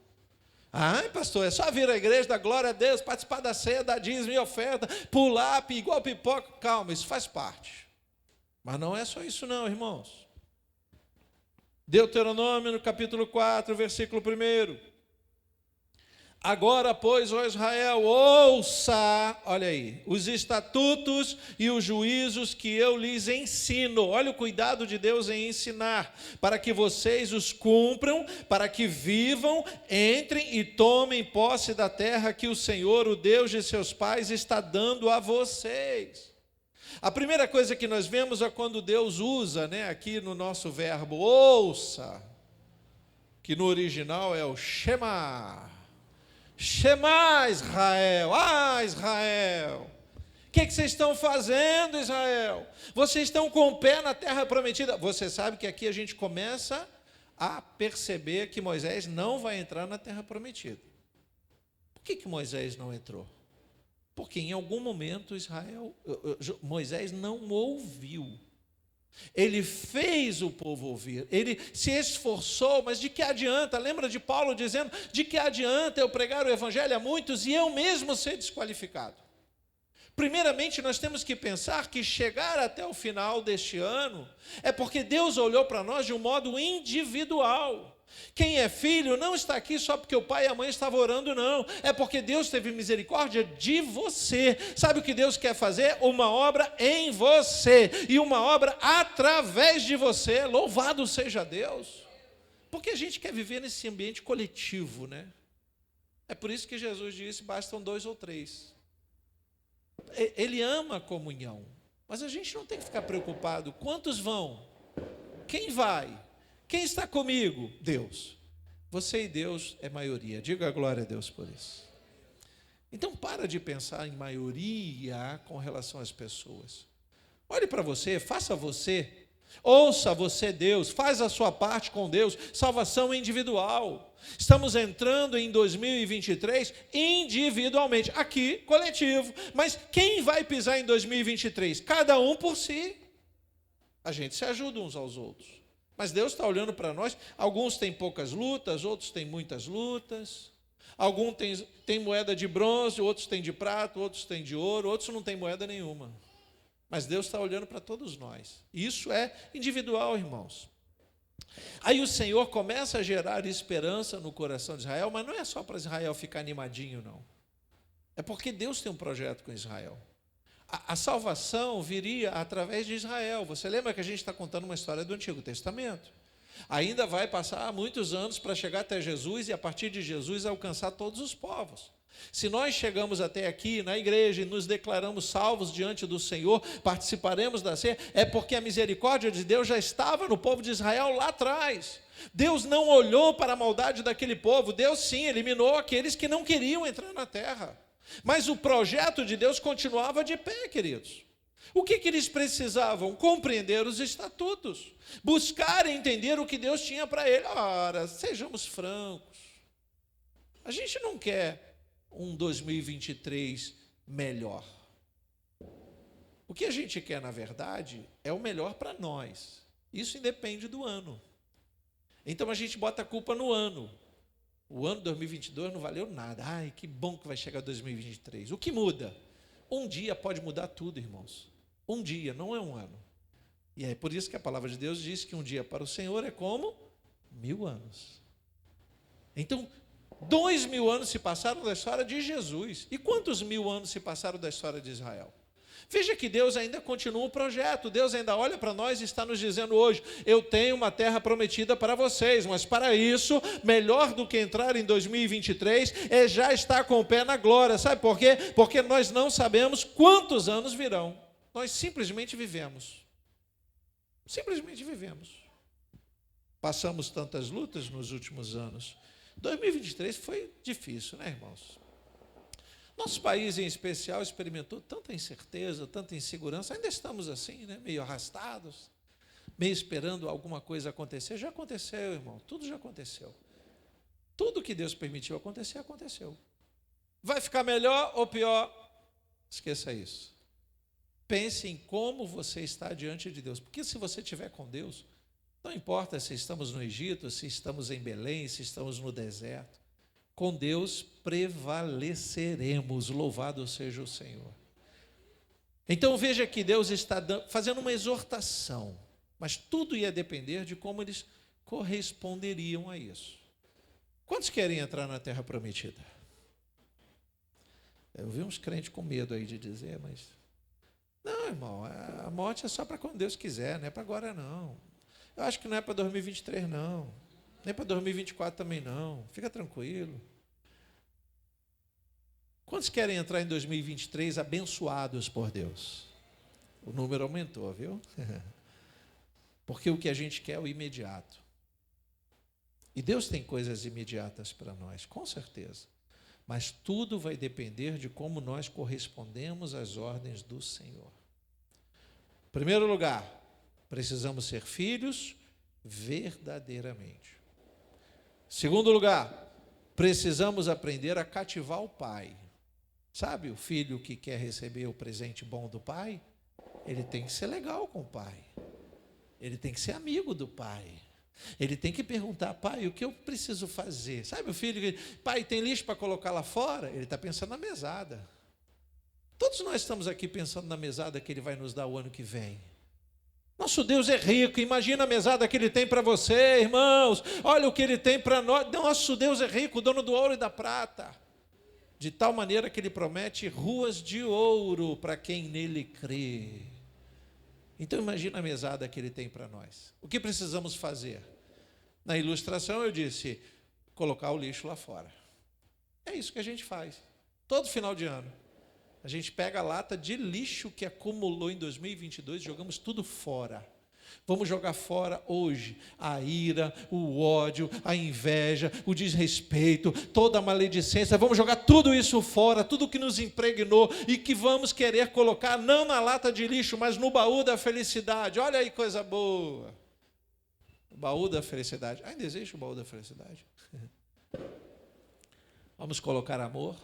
S1: Pastor, é só vir à igreja, dar glória a Deus, participar da ceia, dar dízimo e oferta, pular, igual pipoca. Calma, isso faz parte. Mas não é só isso não, irmãos. Deuteronômio, no capítulo 4, versículo 1. Agora, pois, ó Israel, ouça, olha aí, os estatutos e os juízos que eu lhes ensino. Olha o cuidado de Deus em ensinar, para que vocês os cumpram, para que vivam, entrem e tomem posse da terra que o Senhor, o Deus de seus pais, está dando a vocês. A primeira coisa que nós vemos é quando Deus usa, aqui no nosso verbo, ouça, que no original é o Shema. Shema Israel, Israel, o que vocês estão fazendo, Israel? Vocês estão com o pé na terra prometida. Você sabe que aqui a gente começa a perceber que Moisés não vai entrar na terra prometida. Por que Moisés não entrou? Porque em algum momento Moisés não ouviu. Ele fez o povo ouvir, ele se esforçou, mas de que adianta? Lembra de Paulo dizendo, de que adianta eu pregar o evangelho a muitos e eu mesmo ser desqualificado? Primeiramente, nós temos que pensar que chegar até o final deste ano é porque Deus olhou para nós de um modo individual. Quem é filho não está aqui só porque o pai e a mãe estavam orando, não. É porque Deus teve misericórdia de você. Sabe o que Deus quer fazer? Uma obra em você e uma obra através de você. Louvado seja Deus. Porque a gente quer viver nesse ambiente coletivo, É por isso que Jesus disse, bastam 2 ou 3. Ele ama a comunhão, mas a gente não tem que ficar preocupado. Quantos vão? Quem vai? Quem está comigo? Deus. Você e Deus é maioria. Diga a glória a Deus por isso. Então, para de pensar em maioria com relação às pessoas. Olhe para você, faça você. Ouça você, Deus. Faz a sua parte com Deus. Salvação individual. Estamos entrando em 2023 individualmente. Aqui, coletivo. Mas quem vai pisar em 2023? Cada um por si. A gente se ajuda uns aos outros. Mas Deus está olhando para nós, alguns têm poucas lutas, outros têm muitas lutas, alguns têm moeda de bronze, outros têm de prata, outros têm de ouro, outros não têm moeda nenhuma. Mas Deus está olhando para todos nós. Isso é individual, irmãos. Aí o Senhor começa a gerar esperança no coração de Israel, mas não é só para Israel ficar animadinho, não. É porque Deus tem um projeto com Israel. A salvação viria através de Israel. Você lembra que a gente está contando uma história do Antigo Testamento? Ainda vai passar muitos anos para chegar até Jesus e a partir de Jesus alcançar todos os povos. Se nós chegamos até aqui na igreja e nos declaramos salvos diante do Senhor, participaremos da ceia, é porque a misericórdia de Deus já estava no povo de Israel lá atrás. Deus não olhou para a maldade daquele povo. Deus sim eliminou aqueles que não queriam entrar na terra. Mas o projeto de Deus continuava de pé, queridos. O que eles precisavam? Compreender os estatutos, buscar entender o que Deus tinha para eles. Ora, sejamos francos, a gente não quer um 2023 melhor. O que a gente quer, na verdade, é o melhor para nós. Isso independe do ano. Então a gente bota a culpa no ano. O ano 2022 não valeu nada. Ai, que bom que vai chegar 2023. O que muda? Um dia pode mudar tudo, irmãos. Um dia, não é um ano. E é por isso que a palavra de Deus diz que um dia para o Senhor é como 1000 anos. Então, 2000 anos se passaram da história de Jesus. E quantos 1000 anos se passaram da história de Israel? Veja que Deus ainda continua o projeto. Deus ainda olha para nós e está nos dizendo hoje: eu tenho uma terra prometida para vocês, mas para isso, melhor do que entrar em 2023 é já estar com o pé na glória. Sabe por quê? Porque nós não sabemos quantos anos virão. Nós simplesmente vivemos. Simplesmente vivemos. Passamos tantas lutas nos últimos anos. 2023 foi difícil, né, irmãos? Nosso país, em especial, experimentou tanta incerteza, tanta insegurança. Ainda estamos assim, né? Meio arrastados, meio esperando alguma coisa acontecer. Já aconteceu, irmão, tudo já aconteceu. Tudo que Deus permitiu acontecer, aconteceu. Vai ficar melhor ou pior? Esqueça isso. Pense em como você está diante de Deus. Porque se você estiver com Deus, não importa se estamos no Egito, se estamos em Belém, se estamos no deserto. Com Deus prevaleceremos, louvado seja o Senhor. Então veja que Deus está fazendo uma exortação, mas tudo ia depender de como eles corresponderiam a isso. Quantos querem entrar na terra prometida? Eu vi uns crentes com medo aí de dizer, mas... Não, irmão, a morte é só para quando Deus quiser, não é para agora não. Eu acho que não é para 2023 não, nem para 2024 também não, fica tranquilo. Quantos querem entrar em 2023 abençoados por Deus? O número aumentou, viu? Porque o que a gente quer é o imediato. E Deus tem coisas imediatas para nós, com certeza. Mas tudo vai depender de como nós correspondemos às ordens do Senhor. Em primeiro lugar, precisamos ser filhos verdadeiramente. Em segundo lugar, precisamos aprender a cativar o pai. Sabe, o filho que quer receber o presente bom do pai, ele tem que ser legal com o pai. Ele tem que ser amigo do pai. Ele tem que perguntar: pai, o que eu preciso fazer? Sabe o filho que, pai, tem lixo para colocar lá fora? Ele está pensando na mesada. Todos nós estamos aqui pensando na mesada que ele vai nos dar o ano que vem. Nosso Deus é rico, imagina a mesada que ele tem para você, irmãos. Olha o que ele tem para nós. Nosso Deus é rico, dono do ouro e da prata. De tal maneira que ele promete ruas de ouro para quem nele crê. Então imagina a mesada que ele tem para nós. O que precisamos fazer? Na ilustração eu disse, colocar o lixo lá fora. É isso que a gente faz. Todo final de ano. A gente pega a lata de lixo que acumulou em 2022 e jogamos tudo fora. Vamos jogar fora hoje a ira, o ódio, a inveja, o desrespeito, toda a maledicência. Vamos jogar tudo isso fora, tudo que nos impregnou e que vamos querer colocar não na lata de lixo, mas no baú da felicidade. Olha aí, coisa boa. O baú da felicidade. Ainda existe o baú da felicidade? Vamos colocar amor,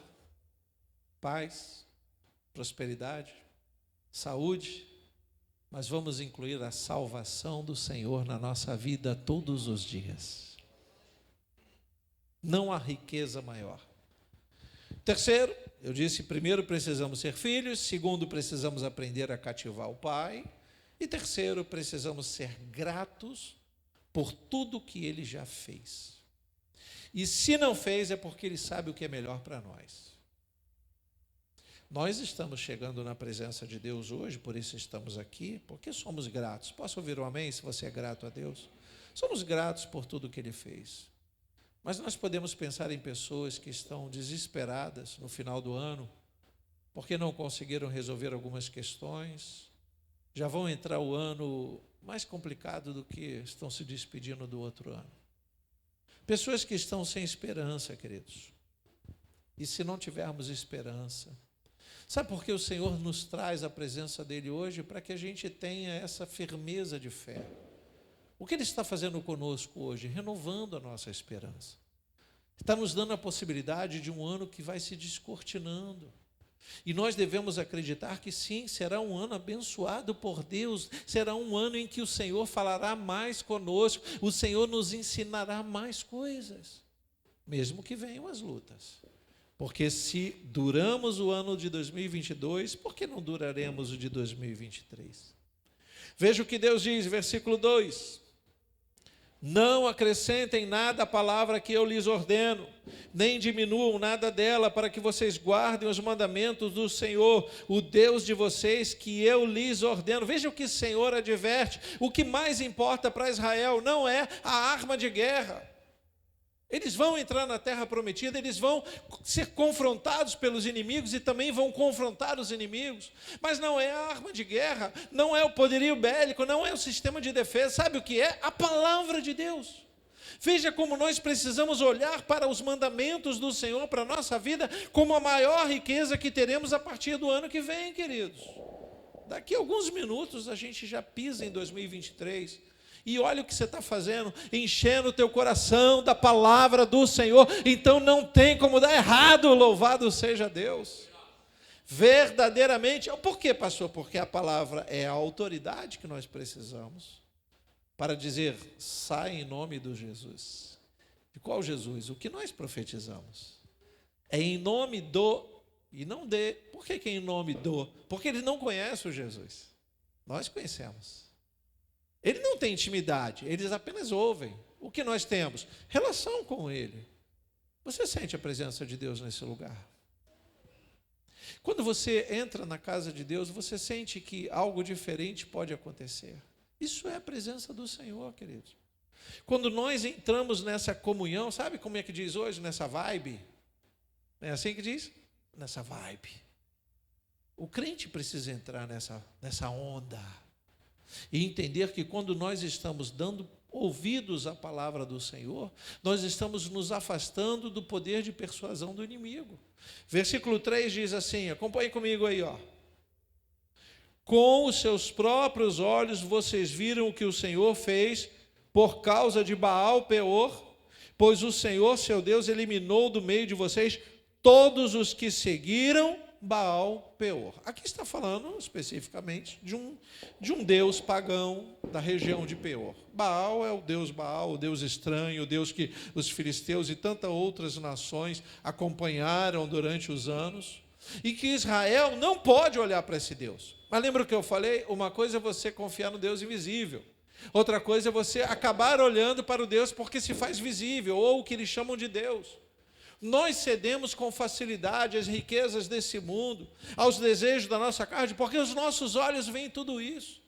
S1: paz, prosperidade, saúde, mas vamos incluir a salvação do Senhor na nossa vida todos os dias. Não há riqueza maior. Terceiro, eu disse, primeiro precisamos ser filhos, segundo precisamos aprender a cativar o Pai, e terceiro, precisamos ser gratos por tudo que Ele já fez. E se não fez, é porque Ele sabe o que é melhor para nós. Nós estamos chegando na presença de Deus hoje, por isso estamos aqui, porque somos gratos. Posso ouvir um amém se você é grato a Deus? Somos gratos por tudo que Ele fez. Mas nós podemos pensar em pessoas que estão desesperadas no final do ano, porque não conseguiram resolver algumas questões, já vão entrar o ano mais complicado do que estão se despedindo do outro ano. Pessoas que estão sem esperança, queridos. E se não tivermos esperança, Sabe por que o Senhor nos traz a presença dele hoje? Para que a gente tenha essa firmeza de fé. O que ele está fazendo conosco hoje? Renovando a nossa esperança. Está nos dando a possibilidade de um ano que vai se descortinando. E nós devemos acreditar que sim, será um ano abençoado por Deus, será um ano em que o Senhor falará mais conosco, o Senhor nos ensinará mais coisas, mesmo que venham as lutas. Porque se duramos o ano de 2022, por que não duraremos o de 2023? Veja o que Deus diz, versículo 2. Não acrescentem nada à palavra que eu lhes ordeno, nem diminuam nada dela, para que vocês guardem os mandamentos do Senhor, o Deus de vocês, que eu lhes ordeno. Veja o que o Senhor adverte. O que mais importa para Israel não é a arma de guerra. Eles vão entrar na terra prometida, eles vão ser confrontados pelos inimigos e também vão confrontar os inimigos. Mas não é a arma de guerra, não é o poderio bélico, não é o sistema de defesa. Sabe o que é? A palavra de Deus. Veja como nós precisamos olhar para os mandamentos do Senhor, para a nossa vida, como a maior riqueza que teremos a partir do ano que vem, queridos. Daqui a alguns minutos a gente já pisa em 2023. E olha o que você está fazendo, enchendo o teu coração da palavra do Senhor. Então não tem como dar errado, louvado seja Deus. Verdadeiramente, por quê, pastor? Porque a palavra é a autoridade que nós precisamos para dizer, sai em nome do Jesus. De qual Jesus? O que nós profetizamos. É em nome do, e não de. Por que é em nome do? Porque eles não conhecem o Jesus. Nós conhecemos. Ele não tem intimidade, eles apenas ouvem. O que nós temos? Relação com Ele. Você sente a presença de Deus nesse lugar? Quando você entra na casa de Deus, você sente que algo diferente pode acontecer. Isso é a presença do Senhor, queridos. Quando nós entramos nessa comunhão, sabe como é que diz hoje? Nessa vibe. Não é assim que diz? Nessa vibe. O crente precisa entrar nessa onda. E entender que quando nós estamos dando ouvidos à palavra do Senhor, nós estamos nos afastando do poder de persuasão do inimigo. Versículo 3 diz assim, acompanhe comigo aí, ó. Com os seus próprios olhos vocês viram o que o Senhor fez por causa de Baal-Peor, pois o Senhor, seu Deus, eliminou do meio de vocês todos os que seguiram Baal-Peor. Aqui está falando especificamente de um deus pagão da região de Peor. Baal é o deus Baal, o deus estranho, o deus que os filisteus e tantas outras nações acompanharam durante os anos, e que Israel não pode olhar para esse deus. Mas lembra o que eu falei? Uma coisa é você confiar no Deus invisível, outra coisa é você acabar olhando para o Deus porque se faz visível, ou o que eles chamam de Deus. Nós cedemos com facilidade às riquezas desse mundo, aos desejos da nossa carne, porque os nossos olhos veem tudo isso.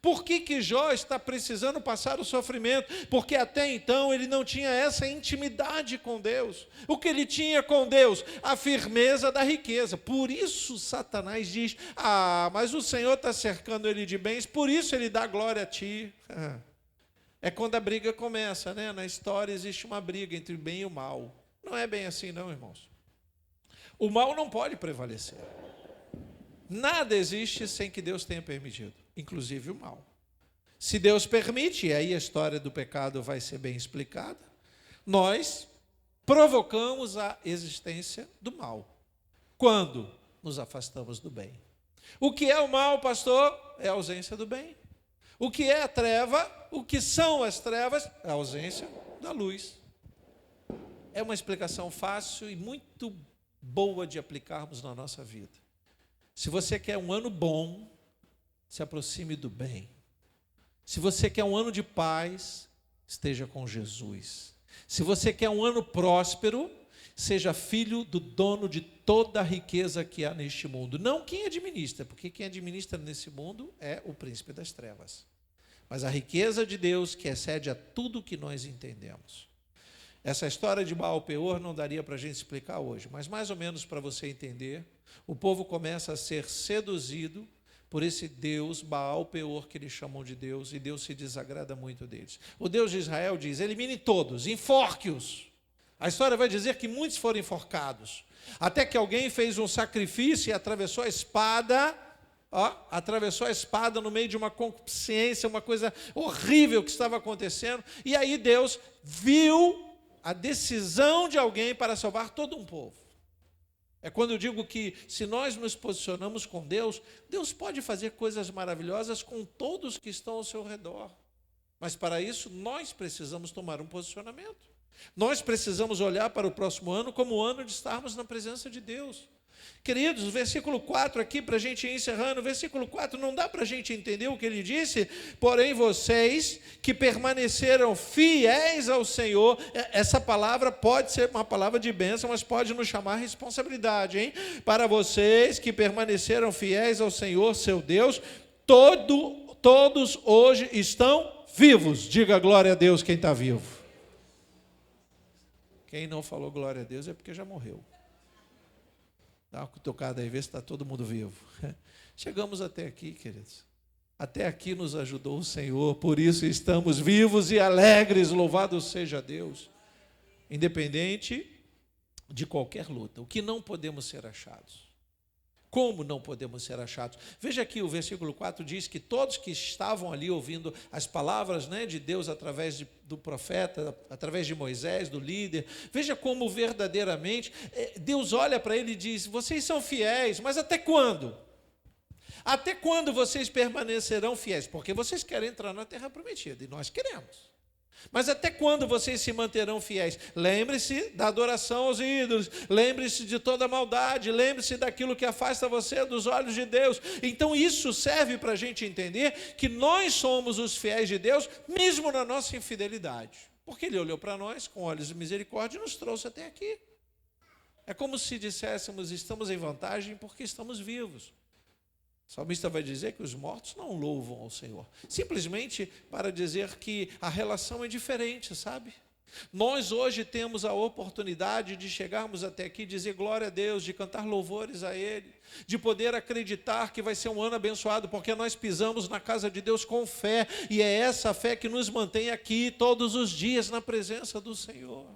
S1: Por que Jó está precisando passar o sofrimento? Porque até então ele não tinha essa intimidade com Deus. O que ele tinha com Deus? A firmeza da riqueza. Por isso Satanás diz, mas o Senhor está cercando ele de bens, por isso ele dá glória a ti. É quando a briga começa, né? Na história existe uma briga entre o bem e o mal. Não é bem assim não, irmãos. O mal não pode prevalecer. Nada existe sem que Deus tenha permitido, inclusive o mal. Se Deus permite, e aí a história do pecado vai ser bem explicada, nós provocamos a existência do mal. Quando nos afastamos do bem. O que é o mal, pastor? É a ausência do bem. O que é a treva? O que são as trevas? É a ausência da luz. É uma explicação fácil e muito boa de aplicarmos na nossa vida. Se você quer um ano bom, se aproxime do bem. Se você quer um ano de paz, esteja com Jesus. Se você quer um ano próspero, seja filho do dono de toda a riqueza que há neste mundo. Não quem administra, porque quem administra nesse mundo é o príncipe das trevas. Mas a riqueza de Deus que excede a tudo que nós entendemos. Essa história de Baal-Peor não daria para a gente explicar hoje, mas mais ou menos para você entender, o povo começa a ser seduzido por esse Deus Baal-Peor que eles chamam de Deus, e Deus se desagrada muito deles. O Deus de Israel diz, elimine todos, enforque-os. A história vai dizer que muitos foram enforcados, até que alguém fez um sacrifício e atravessou a espada, atravessou a espada no meio de uma concupiscência, uma coisa horrível que estava acontecendo, e aí Deus viu a decisão de alguém para salvar todo um povo. É quando eu digo que se nós nos posicionamos com Deus, Deus pode fazer coisas maravilhosas com todos que estão ao seu redor. Mas para isso nós precisamos tomar um posicionamento. Nós precisamos olhar para o próximo ano como o ano de estarmos na presença de Deus. Queridos, o versículo 4 aqui, para a gente ir encerrando, o versículo 4 não dá para a gente entender o que ele disse, porém vocês que permaneceram fiéis ao Senhor, essa palavra pode ser uma palavra de bênção, mas pode nos chamar a responsabilidade, hein? Para vocês que permaneceram fiéis ao Senhor, seu Deus, todos hoje estão vivos. Diga glória a Deus quem está vivo. Quem não falou glória a Deus é porque já morreu. Dá uma cutucada aí, vê se está todo mundo vivo. Chegamos até aqui, queridos. Até aqui nos ajudou o Senhor, por isso estamos vivos e alegres, louvado seja Deus. Independente de qualquer luta, o que não podemos ser achados. Como não podemos ser achados? Veja aqui o versículo 4 diz que todos que estavam ali ouvindo as palavras, de Deus através do profeta, através de Moisés, do líder, veja como verdadeiramente Deus olha para ele e diz, vocês são fiéis, mas até quando? Até quando vocês permanecerão fiéis? Porque vocês querem entrar na terra prometida, e nós queremos. Mas até quando vocês se manterão fiéis? Lembre-se da adoração aos ídolos, lembre-se de toda maldade, lembre-se daquilo que afasta você dos olhos de Deus. Então isso serve para a gente entender que nós somos os fiéis de Deus, mesmo na nossa infidelidade. Porque Ele olhou para nós com olhos de misericórdia e nos trouxe até aqui. É como se disséssemos, estamos em vantagem porque estamos vivos. O salmista vai dizer que os mortos não louvam ao Senhor, simplesmente para dizer que a relação é diferente, sabe? Nós hoje temos a oportunidade de chegarmos até aqui, dizer glória a Deus, de cantar louvores a Ele, de poder acreditar que vai ser um ano abençoado, porque nós pisamos na casa de Deus com fé, e é essa fé que nos mantém aqui todos os dias na presença do Senhor.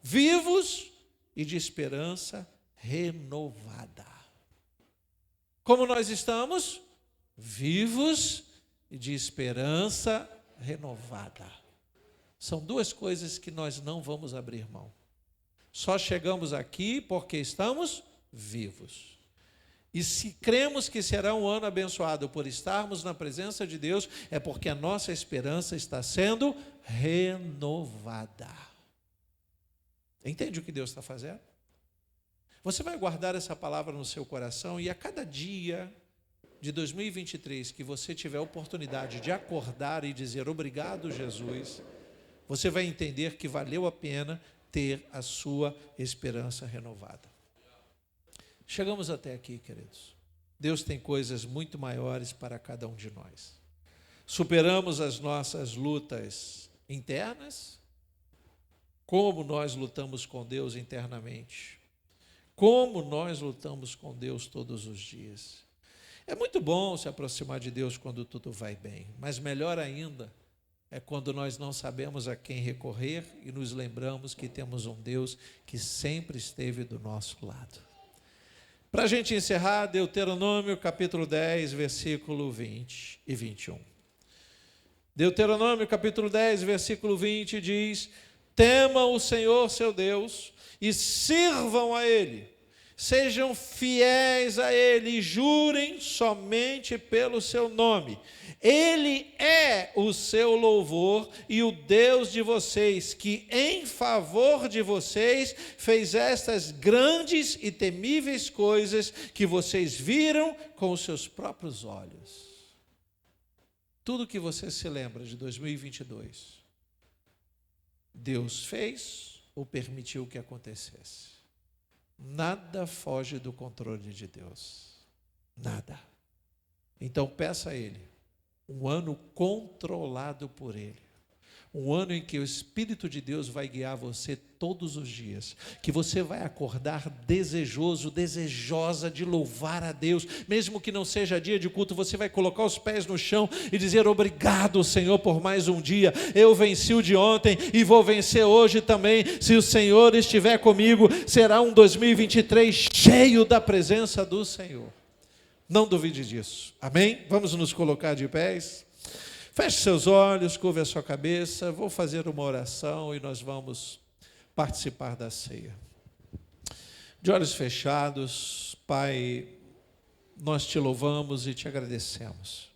S1: Vivos e de esperança renovada. Como nós estamos? Vivos e de esperança renovada. São duas coisas que nós não vamos abrir mão. Só chegamos aqui porque estamos vivos. E se cremos que será um ano abençoado por estarmos na presença de Deus, é porque a nossa esperança está sendo renovada. Entende o que Deus está fazendo? Você vai guardar essa palavra no seu coração e a cada dia de 2023 que você tiver a oportunidade de acordar e dizer obrigado, Jesus, você vai entender que valeu a pena ter a sua esperança renovada. Chegamos até aqui, queridos. Deus tem coisas muito maiores para cada um de nós. Superamos as nossas lutas internas, como nós lutamos com Deus internamente. Como nós lutamos com Deus todos os dias. É muito bom se aproximar de Deus quando tudo vai bem, mas melhor ainda é quando nós não sabemos a quem recorrer e nos lembramos que temos um Deus que sempre esteve do nosso lado. Para a gente encerrar, Deuteronômio capítulo 10, versículo 20 e 21. Deuteronômio capítulo 10, versículo 20 diz: temam o Senhor seu Deus e sirvam a Ele, sejam fiéis a Ele e jurem somente pelo seu nome. Ele é o seu louvor e o Deus de vocês, que em favor de vocês fez estas grandes e temíveis coisas que vocês viram com os seus próprios olhos. Tudo que você se lembra de 2022, Deus fez ou permitiu que acontecesse. Nada foge do controle de Deus. Nada. Então peça a Ele um ano controlado por Ele. um ano em que o Espírito de Deus vai guiar você todos os dias, que você vai acordar desejoso, desejosa de louvar a Deus, mesmo que não seja dia de culto, você vai colocar os pés no chão e dizer: obrigado, Senhor, por mais um dia. Eu venci o de ontem e vou vencer hoje também. Se o Senhor estiver comigo, será um 2023 cheio da presença do Senhor. Não duvide disso. Amém? Vamos nos colocar de pés. Feche seus olhos, curve a sua cabeça. Vou fazer uma oração e nós vamos participar da ceia. De olhos fechados, Pai, nós te louvamos e te agradecemos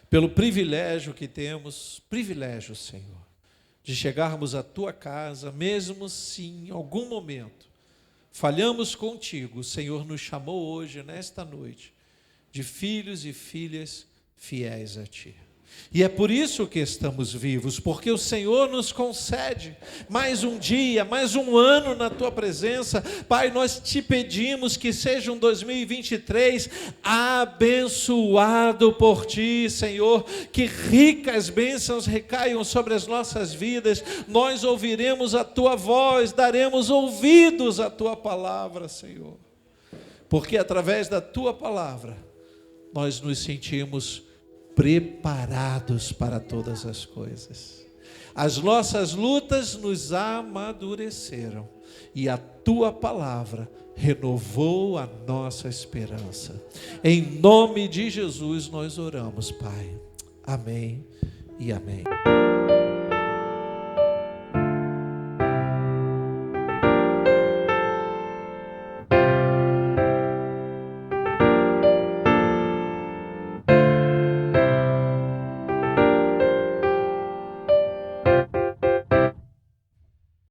S1: pelo privilégio que temos, privilégio, Senhor, de chegarmos à tua casa, mesmo se em algum momento falhamos contigo. O Senhor nos chamou hoje, nesta noite, de filhos e filhas fiéis a ti. E é por isso que estamos vivos, porque o Senhor nos concede mais um dia, mais um ano na tua presença. Pai, nós te pedimos que seja um 2023 abençoado por ti, Senhor, que ricas bênçãos recaiam sobre as nossas vidas. Nós ouviremos a tua voz, daremos ouvidos à tua palavra, Senhor, porque através da tua palavra nós nos sentimos preparados para todas as coisas. As nossas lutas nos amadureceram e a tua palavra renovou a nossa esperança. Em nome de Jesus nós oramos, Pai. Amém e amém.